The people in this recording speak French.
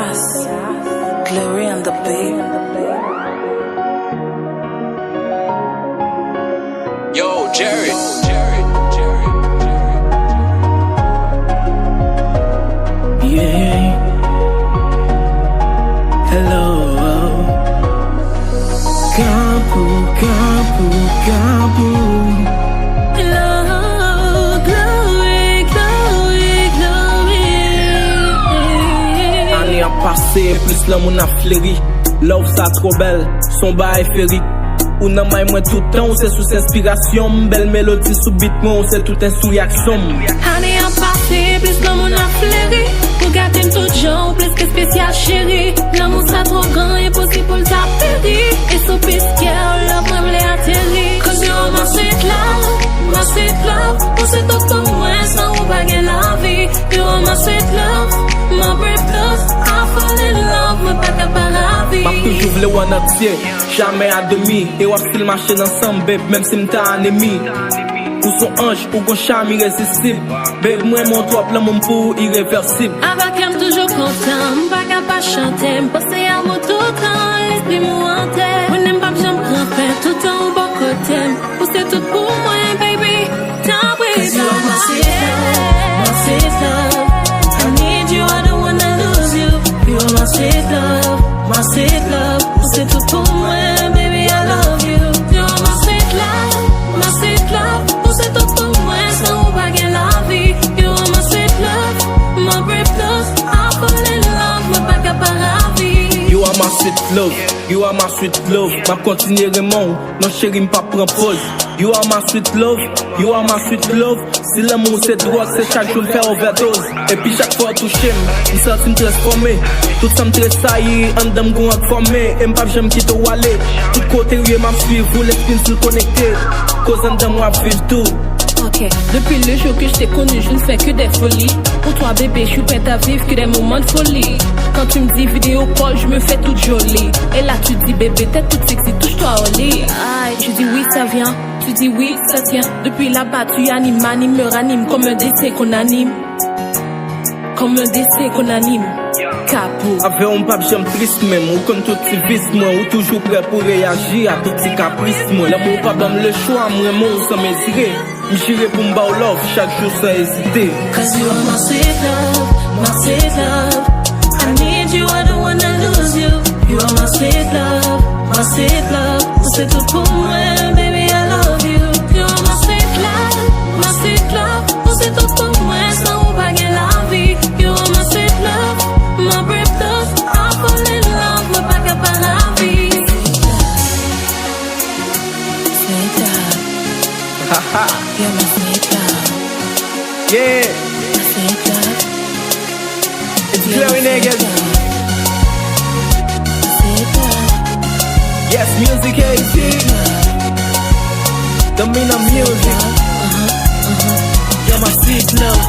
Glory on the beat. Yo, Jerry. Yeah. Hello. Campo. Hello, glory. Année a passé, plus la moun a fleuri. Love ça trop belle, son bail féerique. Ou nan may mwen tout temps, c'est sous inspiration. Belle mélodie sous beat moi, c'est tout un sous réaction. Année a passé, plus comme on a fleuri. Pour garder tout genre, plus que spécial chéri. L'amour ça trop grand, impossible pour t'appérir. Et sous pisquière, love même les atterrir. Cause you're my sweet love. Pour c'est tout pour moi, sans ou baguer la vie. You're my sweet love, my brave love. I fall in love, mais pas capable à vie. M'a toujours vle ou en entier, jamais à demi. Et wap fil marcher ensemble, babe, même si m'ta ennemi. Ou son ange, ou gon charme irrésistible. Babe, moi mon toi plein mon pour irréversible. Avec elle toujours content, pas capable chanter. M'penser à moi tout le temps, l'esprit m'ouante. On n'aime pas que j'en prends fait tout le temps au bon côté. Pour c'est tout pour moi, baby. T'as pris ça, my sweet love. I need you, I don't wanna lose you. You're my sweet love. Pour c'est tout pour moi, baby, I love you. You're my sweet love. Pour c'est tout pour moi, sans ou baguer la vie. You're my sweet love, my brave love. I fall in love, mais pas capable à vie. You are my sweet love, you are my sweet love. Ma continuer mon, non chérie m'pas prend pause. You are my sweet love, you are my sweet love. Si l'amour c'est drogue, c'est chaque jour faire overdose. Et puis chaque fois toucher, m'sens me transformer. Tout ça m'tresse saillir, en dame gon formé. Et m'pas j'aime quitter ou aller. Tout côté où m'a suivre, vous l'esprit se connecter. Cause en dame moi vivre tout. Ok, depuis le jour que je t'ai connu, je ne fais que des folies. Pour toi bébé, je suis prête à vivre que des moments de folie. Quand tu me dis vidéo call, je me fais toute jolie. Et là tu dis bébé, t'es toute sexy, touche-toi au lit. Aïe, je dis oui ça vient, tu dis oui ça tient. Depuis là-bas tu animes, me ranime comme un décès qu'on anime. Comme un décès qu'on anime. Capot. Avec un pape j'aime triste même, ou comme tout petit vice moi, ou toujours prêt pour réagir à tout petit caprice moi. L'amour pas donne le choix, moi mon sans m'étirer. J'irai pour m'ba love chaque jour sans hésiter. Cause you are my sweet love. I need you, I don't wanna lose you. You are my sweet love. C'est tout pour moi, baby, I love you. You are my sweet love. C'est tout pour moi, sans ou baguer la vie. You are my sweet love, my brave love. I fall in love, mais pas capable à vie. Sweet love. Haha. You're my sweet love. Yeah. My sweet love. It's Glory niggas. Sweet love. Yes, music AT. The mean of music. You're my sweet love.